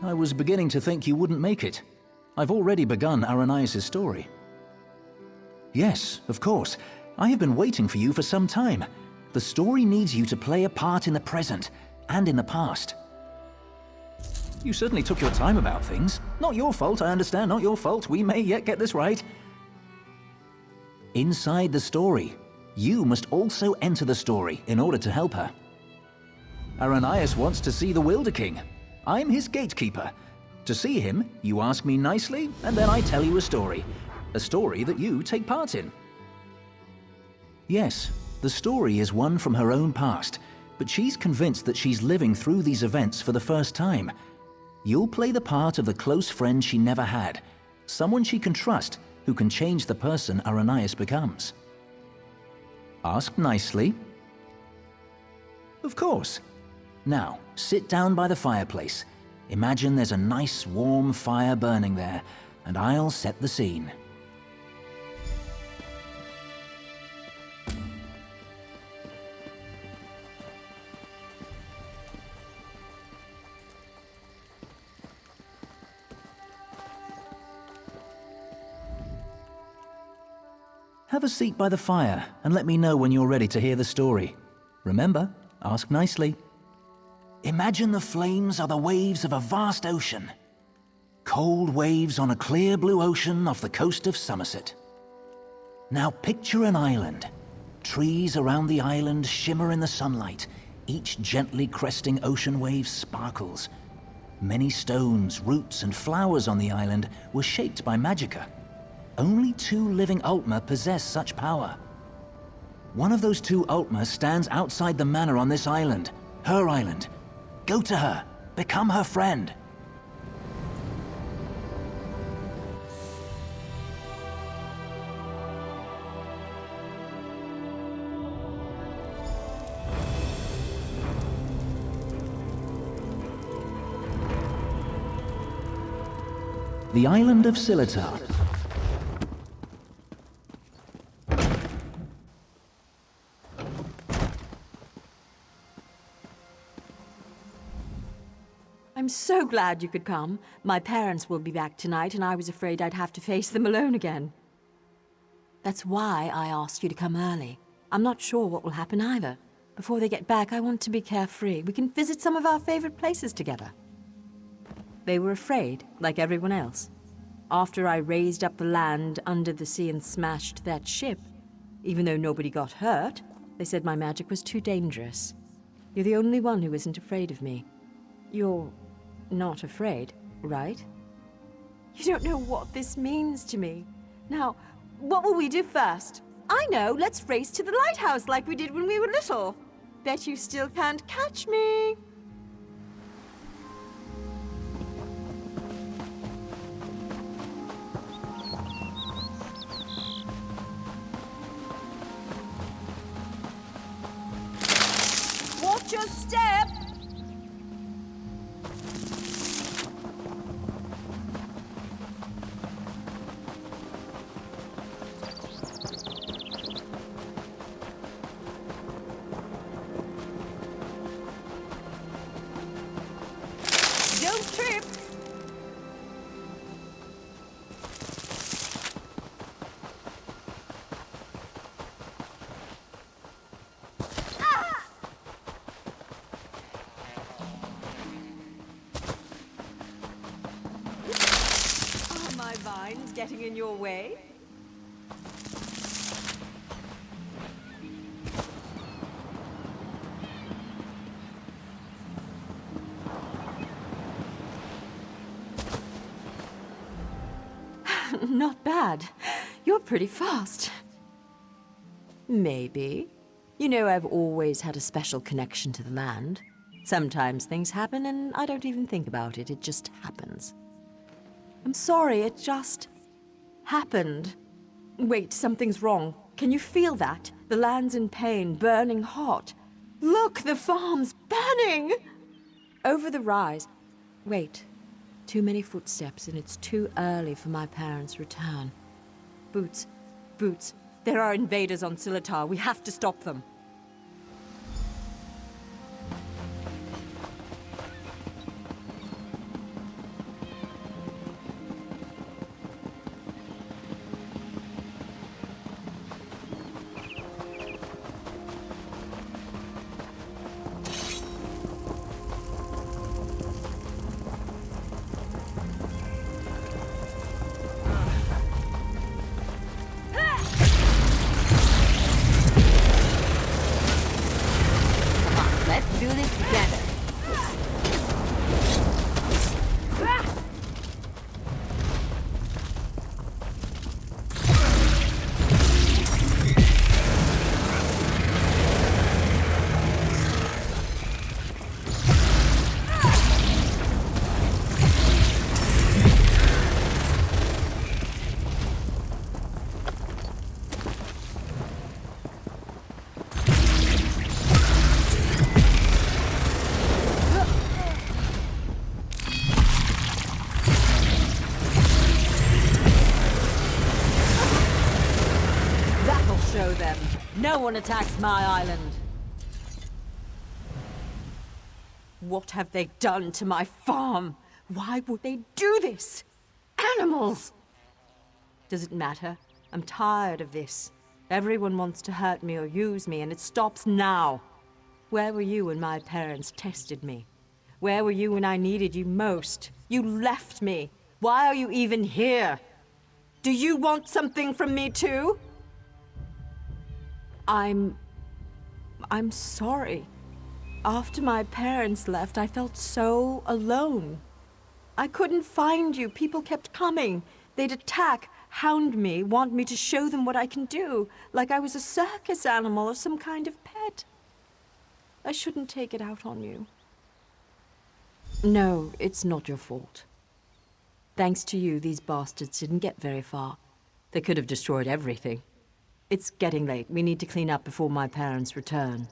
I was beginning to think you wouldn't make it. I've already begun Aranias' story. Yes, of course. I have been waiting for you for some time. The story needs you to play a part in the present and in the past. You certainly took your time about things. Not your fault, I understand, not your fault. We may yet get this right. Inside the story, you must also enter the story in order to help her. Aranias wants to see the Wilder King. I'm his gatekeeper. To see him, you ask me nicely, and then I tell you a story. A story that you take part in. Yes, the story is one from her own past, but she's convinced that she's living through these events for the first time. You'll play the part of the close friend she never had, someone she can trust who can change the person Aranias becomes. Ask nicely. Of course. Now, sit down by the fireplace. Imagine there's a nice warm fire burning there, and I'll set the scene. Have a seat by the fire and let me know when you're ready to hear the story. Remember, ask nicely. Imagine the flames are the waves of a vast ocean. Cold waves on a clear blue ocean off the coast of Somerset. Now picture an island. Trees around the island shimmer in the sunlight. Each gently cresting ocean wave sparkles. Many stones, roots, and flowers on the island were shaped by magicka. Only 2 living Altmer possess such power. One of those 2 Altmer stands outside the manor on this island, her island. Go to her, become her friend. The island of SILATAR. I'm so glad you could come. My parents will be back tonight, and I was afraid I'd have to face them alone again. That's why I asked you to come early. I'm not sure what will happen either. Before they get back, I want to be carefree. We can visit some of our favorite places together. They were afraid, like everyone else. After I raised up the land under the sea and smashed that ship, even though nobody got hurt, they said my magic was too dangerous. You're the only one who isn't afraid of me. You're not afraid, right? You don't know what this means to me. Now, what will we do first? I know, let's race to the lighthouse like we did when we were little. Bet you still can't catch me. Watch your step! Don't trip! Are my vines getting in your way? Not bad. You're pretty fast. Maybe. You know, I've always had a special connection to the land. Sometimes things happen and I don't even think about it. It just happens. I'm sorry, it just happened. Wait, something's wrong. Can you feel that? The land's in pain, burning hot. Look, the farm's burning! Over the rise. Wait. Too many footsteps, and it's too early for my parents' return. Boots. Boots. There are invaders on SILATAR. We have to stop them. do this together. Show them. No one attacks my island. What have they done to my farm? Why would they do this? Animals! Does it matter? I'm tired of this. Everyone wants to hurt me or use me, and it stops now. Where were you when my parents tested me? Where were you when I needed you most? You left me. Why are you even here? Do you want something from me too? I'm sorry. After my parents left, I felt so alone. I couldn't find you. People kept coming. They'd attack, hound me, want me to show them what I can do, like I was a circus animal or some kind of pet. I shouldn't take it out on you. No, it's not your fault. Thanks to you, these bastards didn't get very far. They could have destroyed everything. It's getting late. We need to clean up before my parents return.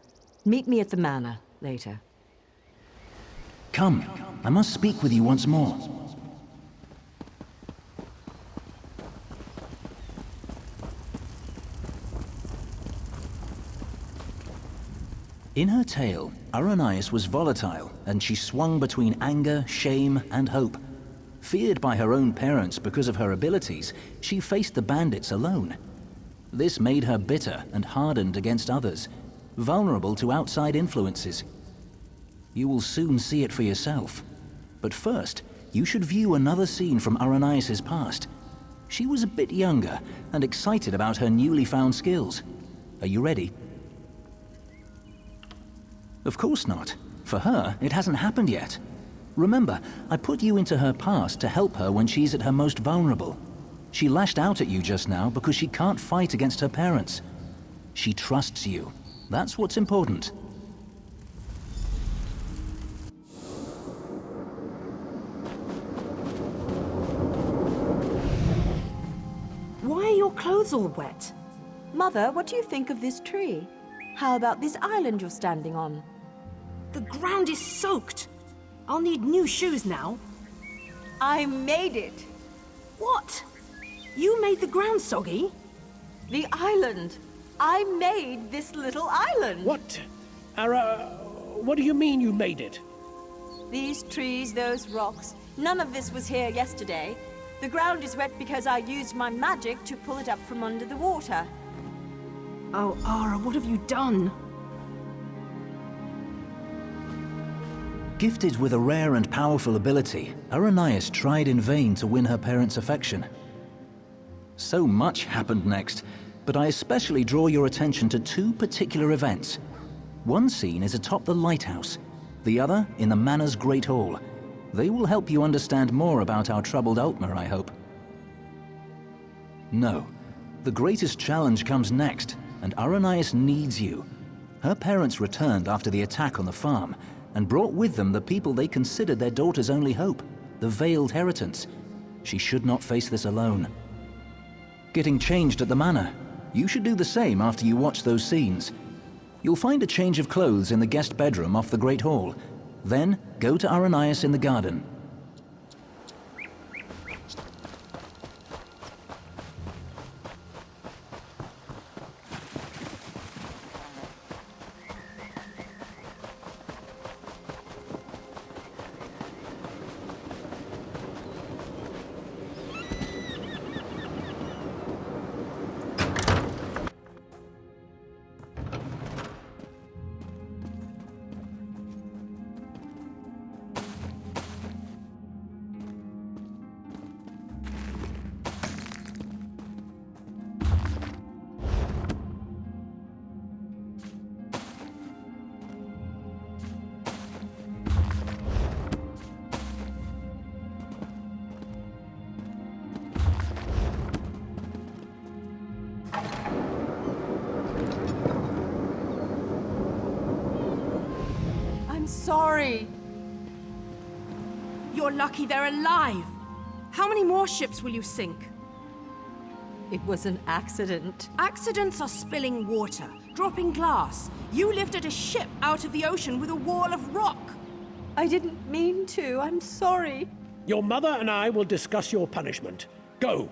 Meet me at the manor later. Come, I must speak with you once more. In her tale, Aranias was volatile, and she swung between anger, shame, and hope. Feared by her own parents because of her abilities, she faced the bandits alone. This made her bitter and hardened against others, vulnerable to outside influences. You will soon see it for yourself. But first, you should view another scene from Aranias' past. She was a bit younger and excited about her newly found skills. Are you ready? Of course not. For her, it hasn't happened yet. Remember, I put you into her past to help her when she's at her most vulnerable. She lashed out at you just now because she can't fight against her parents. She trusts you. That's what's important. Why are your clothes all wet? Mother, what do you think of this tree? How about this island you're standing on? The ground is soaked. I'll need new shoes now. I made it. What? You made the ground soggy? The island. I made this little island. What? What do you mean you made it? These trees, those rocks, none of this was here yesterday. The ground is wet because I used my magic to pull it up from under the water. Oh, Ara, what have you done? Gifted with a rare and powerful ability, Aranias tried in vain to win her parents' affection. So much happened next, but I especially draw your attention to two particular events. One scene is atop the lighthouse, the other in the manor's Great Hall. They will help you understand more about our troubled Altmer, I hope. No, the greatest challenge comes next, and Aranias needs you. Her parents returned after the attack on the farm, and brought with them the people they considered their daughter's only hope, the Veiled Heritance. She should not face this alone. Getting changed at the manor. You should do the same after you watch those scenes. You'll find a change of clothes in the guest bedroom off the Great Hall. Then, go to Aranias in the garden. sorry. You're lucky they're alive. How many more ships will you sink? It was an accident. Accidents are spilling water, dropping glass. You lifted a ship out of the ocean with a wall of rock. I didn't mean to. I'm sorry. Your mother and I will discuss your punishment. Go.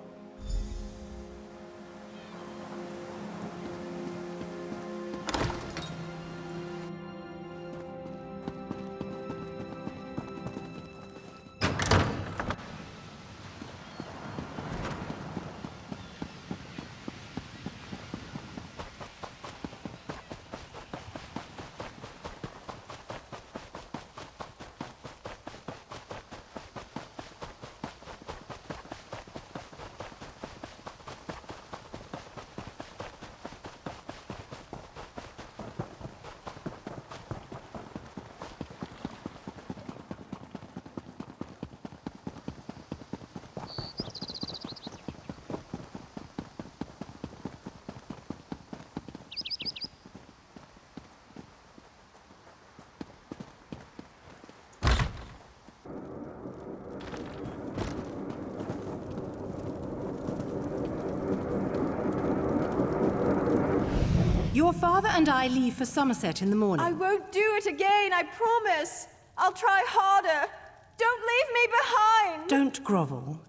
Your father and I leave for Somerset in the morning. I won't do it again, I promise. I'll try harder. Don't leave me behind. Don't grovel.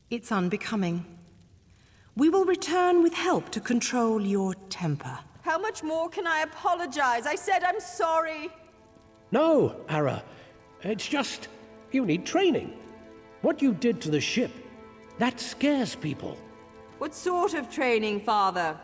It's unbecoming. We will return with help to control your temper. How much more can I apologize? I said I'm sorry. No, Ara. It's just, you need training. What you did to the ship, that scares people. What sort of training, Father?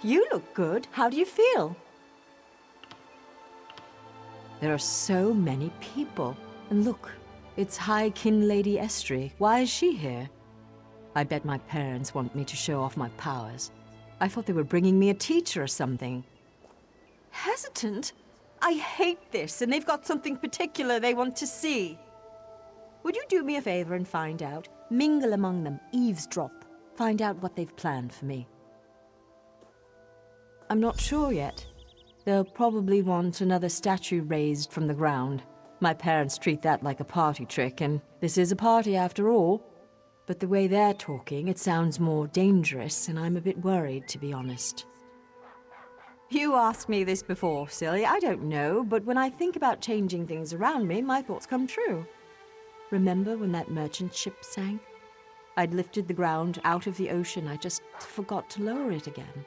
You look good. How do you feel? There are so many people. And look, it's High Kin Lady Estrie. Why is she here? I bet my parents want me to show off my powers. I thought they were bringing me a teacher or something. Hesitant? I hate this, and they've got something particular they want to see. Would you do me a favor and find out? Mingle among them, eavesdrop. Find out what they've planned for me. I'm not sure yet. They'll probably want another statue raised from the ground. My parents treat that like a party trick, and this is a party after all. But the way they're talking, it sounds more dangerous, and I'm a bit worried, to be honest. You asked me this before, silly. I don't know, but when I think about changing things around me, my thoughts come true. Remember when that merchant ship sank? I'd lifted the ground out of the ocean. I just forgot to lower it again.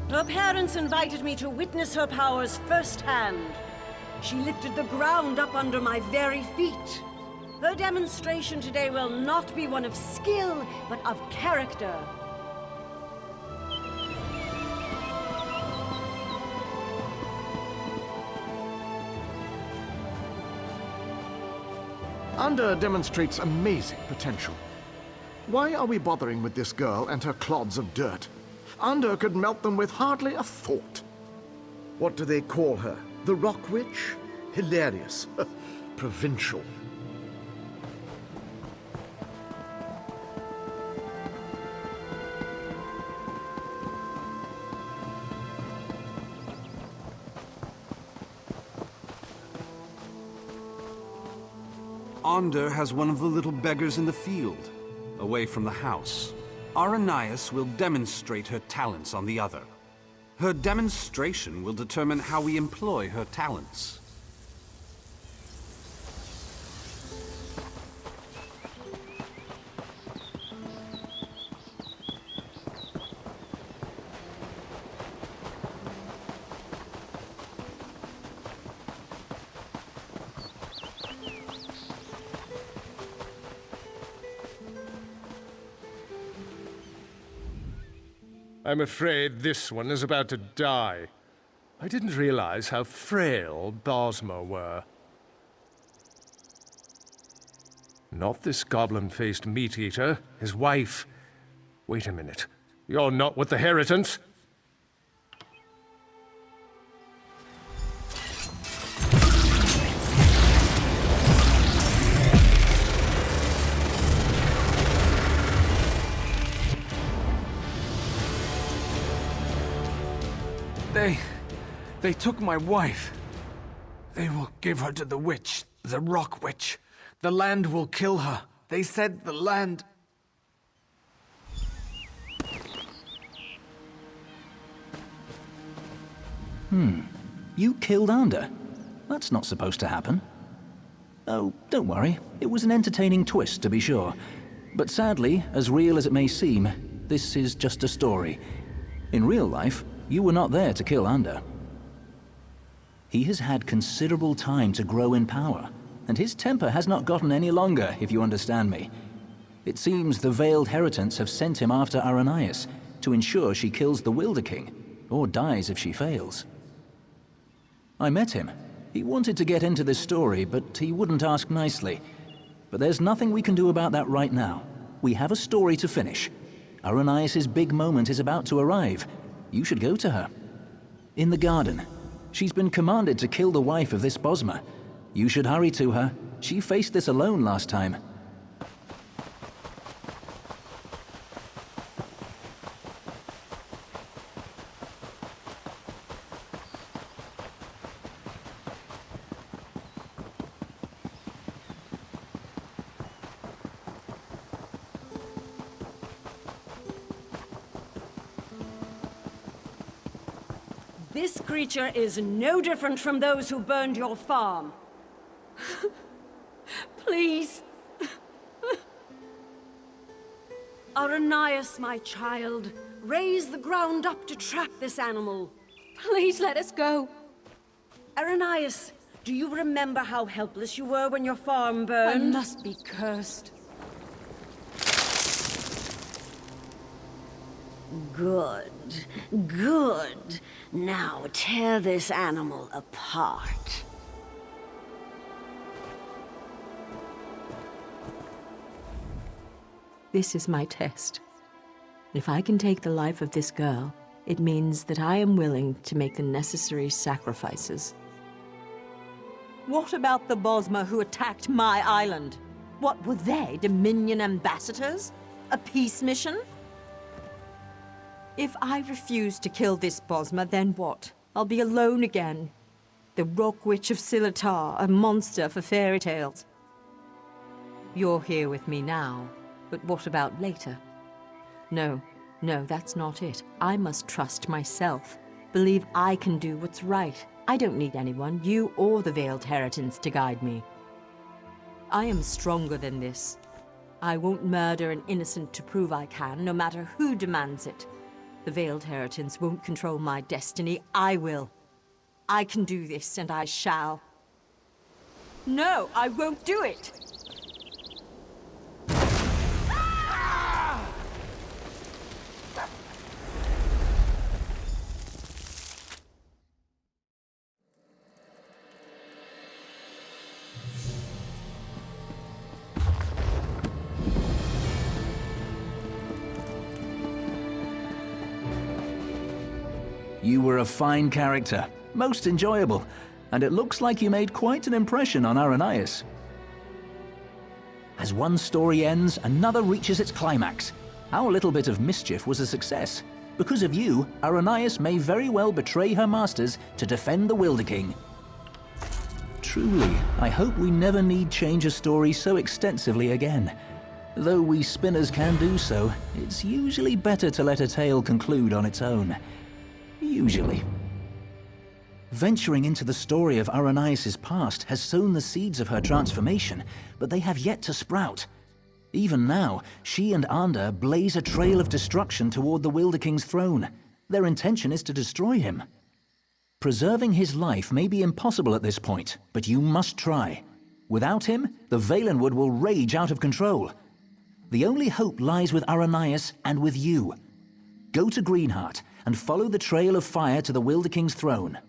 Her parents invited me to witness her powers firsthand. She lifted the ground up under my very feet. Her demonstration today will not be one of skill, but of character. Under demonstrates amazing potential. Why are we bothering with this girl and her clods of dirt? Under could melt them with hardly a thought. What do they call her? The Rock Witch? Hilarious. Provincial. Onder has one of the little beggars in the field, away from the house. Aranias will demonstrate her talents on the other. Her demonstration will determine how we employ her talents. I'm afraid this one is about to die. I didn't realize how frail Bosma were. Not this goblin-faced meat-eater, his wife. Wait a minute. You're not with the Heritants? They took my wife. They will give her to the witch, the rock witch. The land will kill her. They said the land... You killed Ander? That's not supposed to happen. Oh, don't worry. It was an entertaining twist, to be sure. But sadly, as real as it may seem, this is just a story. In real life, you were not there to kill Ander. He has had considerable time to grow in power, and his temper has not gotten any longer, if you understand me. It seems the Veiled Heritants have sent him after Aranias to ensure she kills the Wilder King, or dies if she fails. I met him. He wanted to get into this story, but he wouldn't ask nicely. But there's nothing we can do about that right now. We have a story to finish. Aranias' big moment is about to arrive. You should go to her. In the garden. She's been commanded to kill the wife of this Bosma. You should hurry to her. She faced this alone last time. This creature is no different from those who burned your farm. Please. Aranias, my child, raise the ground up to trap this animal. Please let us go. Aranias, do you remember how helpless you were when your farm I burned? must be cursed. Good, good. Now tear this animal apart. This is my test. If I can take the life of this girl, it means that I am willing to make the necessary sacrifices. What about the Bosma who attacked my island? What were they, Dominion ambassadors? A peace mission? If I refuse to kill this Bosma, then what? I'll be alone again. The Rock Witch of SILATAR, a monster for fairy tales. You're here with me now, but what about later? No, that's not it. I must trust myself. Believe I can do what's right. I don't need anyone, you or the Veiled Heritants, to guide me. I am stronger than this. I won't murder an innocent to prove I can, no matter who demands it. The Veiled Heritants won't control my destiny. I will. I can do this, and I shall. No, I won't do it! You were a fine character, most enjoyable, and it looks like you made quite an impression on Aranias. As one story ends, another reaches its climax. Our little bit of mischief was a success. Because of you, Aranias may very well betray her masters to defend the Wilder King. Truly, I hope we never need change a story so extensively again. Though we spinners can do so, it's usually better to let a tale conclude on its own. Usually. Venturing into the story of Aranias' past has sown the seeds of her transformation, but they have yet to sprout. Even now, she and Ander blaze a trail of destruction toward the Wilder King's throne. Their intention is to destroy him. Preserving his life may be impossible at this point, but you must try. Without him, the Valenwood will rage out of control. The only hope lies with Aranias and with you. Go to Greenheart and follow the trail of fire to the Wilder King's throne.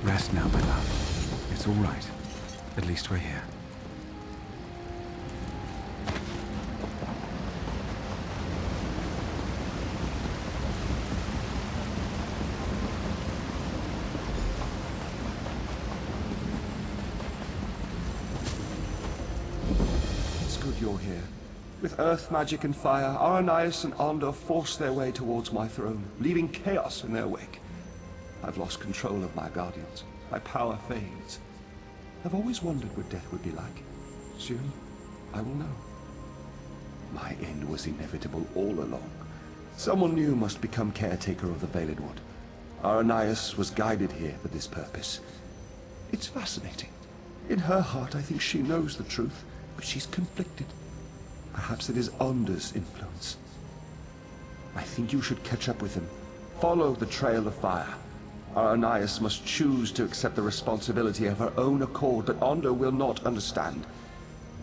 Rest now, my love. It's all right. At least we're here. It's good you're here. With earth magic and fire, Aranias and Ander forced their way towards my throne, leaving chaos in their wake. I've lost control of my guardians. My power fades. I've always wondered what death would be like. Soon, I will know. My end was inevitable all along. Someone new must become caretaker of the Valenwood. Aranias was guided here for this purpose. It's fascinating. In her heart, I think she knows the truth, but she's conflicted. Perhaps it is Ander's influence. I think you should catch up with him. Follow the trail of fire. Aranias must choose to accept the responsibility of her own accord, but Ander will not understand.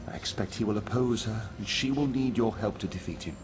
I expect he will oppose her, and she will need your help to defeat him.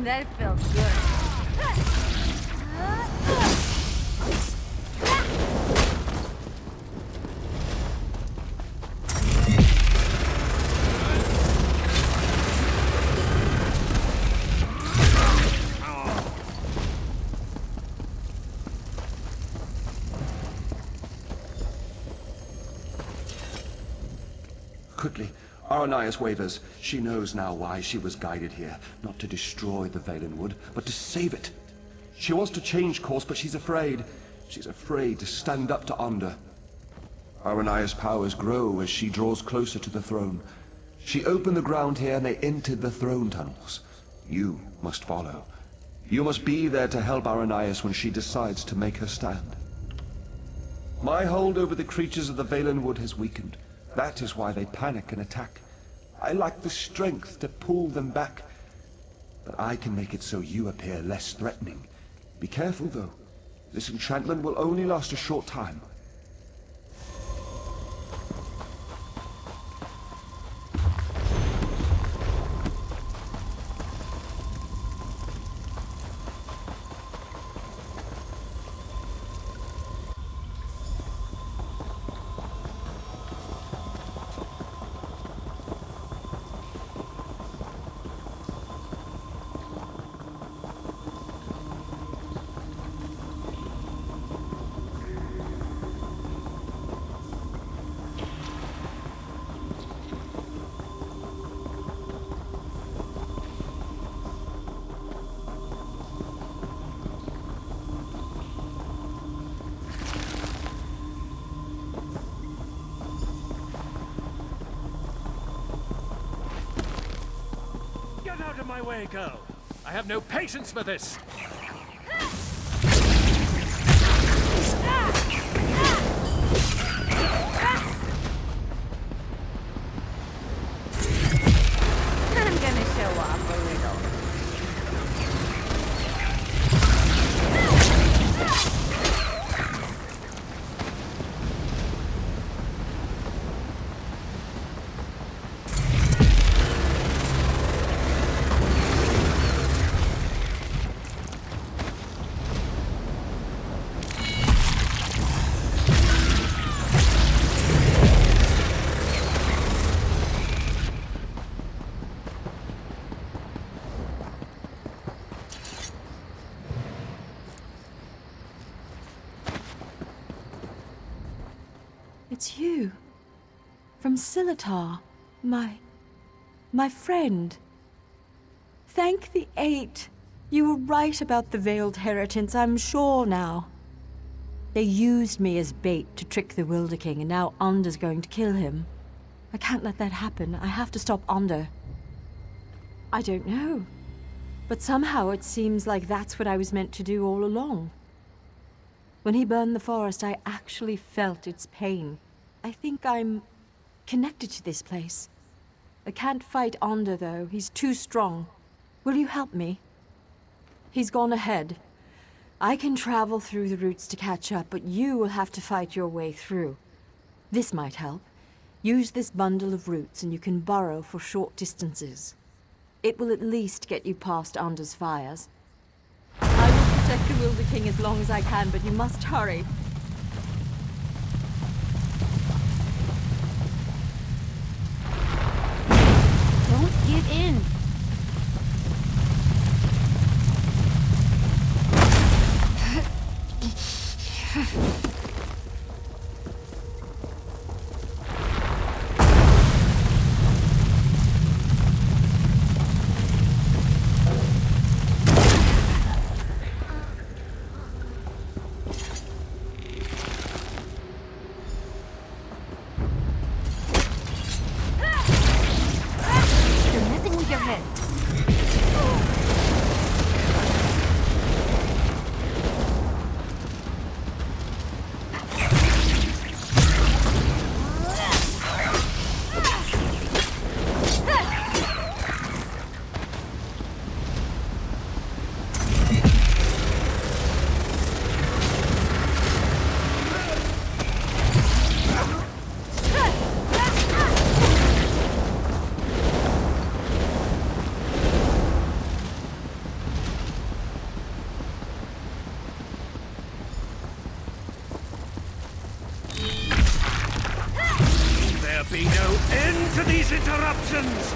That felt good. Quickly, Aranias wavers. She knows now why she was guided here. Not to destroy the Valenwood, but to save it. She wants to change course, but she's afraid. She's afraid to stand up to Ander. Aranias' powers grow as she draws closer to the throne. She opened the ground here and they entered the throne tunnels. You must follow. You must be there to help Aranias when she decides to make her stand. My hold over the creatures of the Valenwood has weakened. That is why they panic and attack. I lack the strength to pull them back. But I can make it so you appear less threatening. Be careful, though. This enchantment will only last a short time. Out of my way, girl. I have no patience for this. I'm gonna show off a little. it's you. From SILATAR. My friend. Thank the Eight. You were right about the veiled heritance, I'm sure now. They used me as bait to trick the Wilder King, and now Under's going to kill him. I can't let that happen. I have to stop Under. I don't know. But somehow it seems like that's what I was meant to do all along. When he burned the forest, I actually felt its pain. I think I'm connected to this place. I can't fight Onder, though. He's too strong. Will you help me? He's gone ahead. I can travel through the routes to catch up, but you will have to fight your way through. This might help. Use this bundle of roots and you can burrow for short distances. It will at least get you past Under's fires. I will protect the Wilder King as long as I can, but you must hurry. Don't give in. Be no end to these interruptions!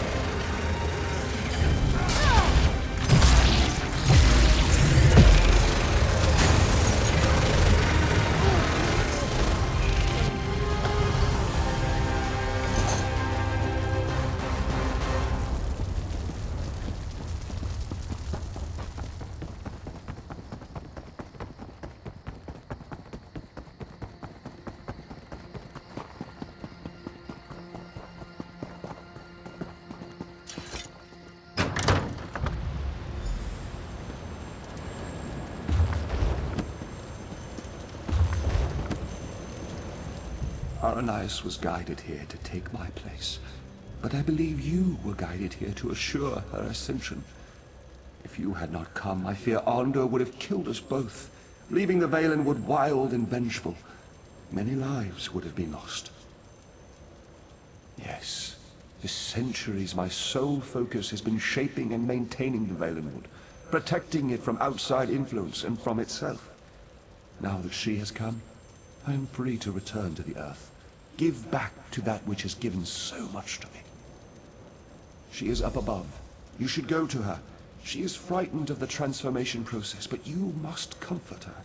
Aranias was guided here to take my place, but I believe you were guided here to assure her ascension. If you had not come, I fear Onder would have killed us both, leaving the Valenwood wild and vengeful. Many lives would have been lost. Yes, for centuries my sole focus has been shaping and maintaining the Valenwood, protecting it from outside influence and from itself. Now that she has come, I am free to return to the Earth. Give back to that which has given so much to me. She is up above. You should go to her. She is frightened of the transformation process, but you must comfort her.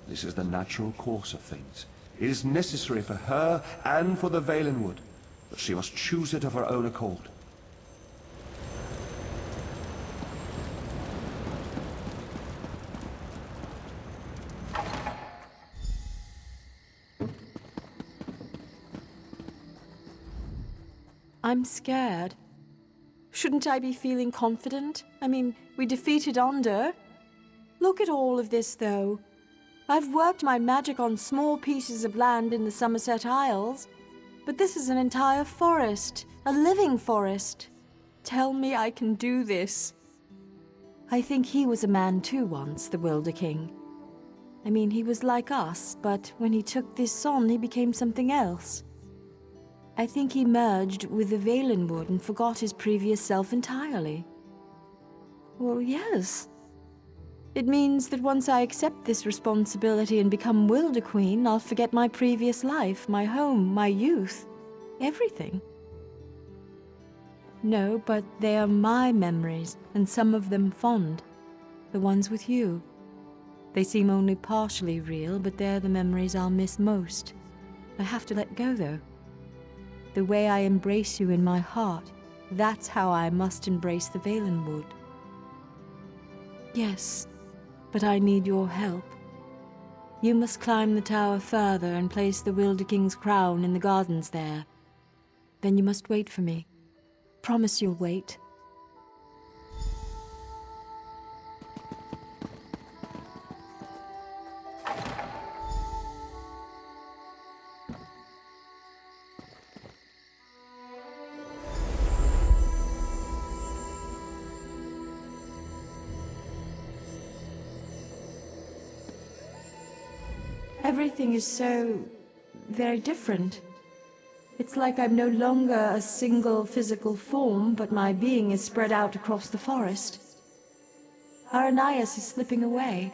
This is the natural course of things. It is necessary for her and for the Valenwood, but she must choose it of her own accord. I'm scared. Shouldn't I be feeling confident? I mean, we defeated Onder. Look at all of this, though. I've worked my magic on small pieces of land in the Somerset Isles, but this is an entire forest, a living forest. Tell me I can do this. I think he was a man too once, the Wilder King. I mean, he was like us, but when he took this on, he became something else. I think he merged with the Valenwood and forgot his previous self entirely. Well, yes. It means that once I accept this responsibility and become Wilder Queen, I'll forget my previous life, my home, my youth, everything. No, but they are my memories, and some of them fond. The ones with you. They seem only partially real, but they're the memories I'll miss most. I have to let go, though. The way I embrace you in my heart, that's how I must embrace the Valenwood. Yes, but I need your help. You must climb the tower further and place the Wilder King's crown in the gardens there. Then you must wait for me. Promise you'll wait. Everything is so very different. It's like I'm no longer a single physical form, but my being is spread out across the forest. Aranias is slipping away.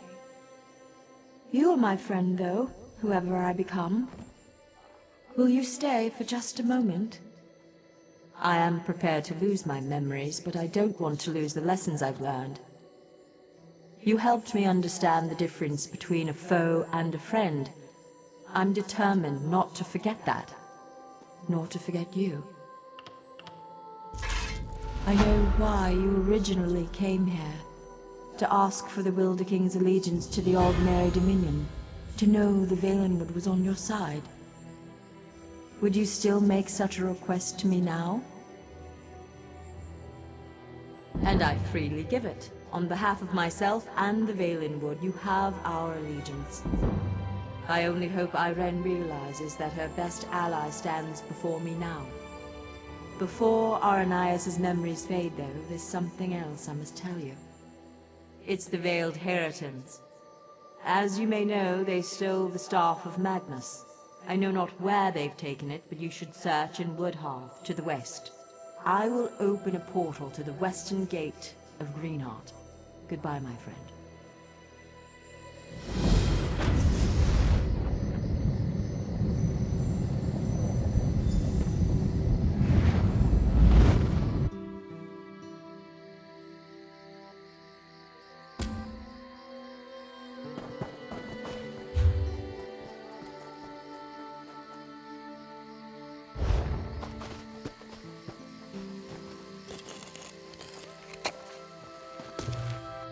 You are my friend, though, whoever I become. Will you stay for just a moment? I am prepared to lose my memories, but I don't want to lose the lessons I've learned. You helped me understand the difference between a foe and a friend. I'm determined not to forget that, nor to forget you. I know why you originally came here, to ask for the Wilder King's allegiance to the ALDMERI Dominion, to know the Valenwood was on your side. Would you still make such a request to me now? And I freely give it. On behalf of myself and the Valenwood, you have our allegiance. I only hope Irene realizes that her best ally stands before me now. Before Aranias' memories fade, though, there's something else I must tell you. It's the Veiled Heritons. As you may know, they stole the Staff of Madness. I know not where they've taken it, but you should search in Woodhearth, to the west. I will open a portal to the western gate of Greenheart. Goodbye, my friend.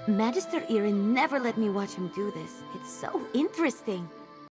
Magister Irin never let me watch him do this. It's so interesting.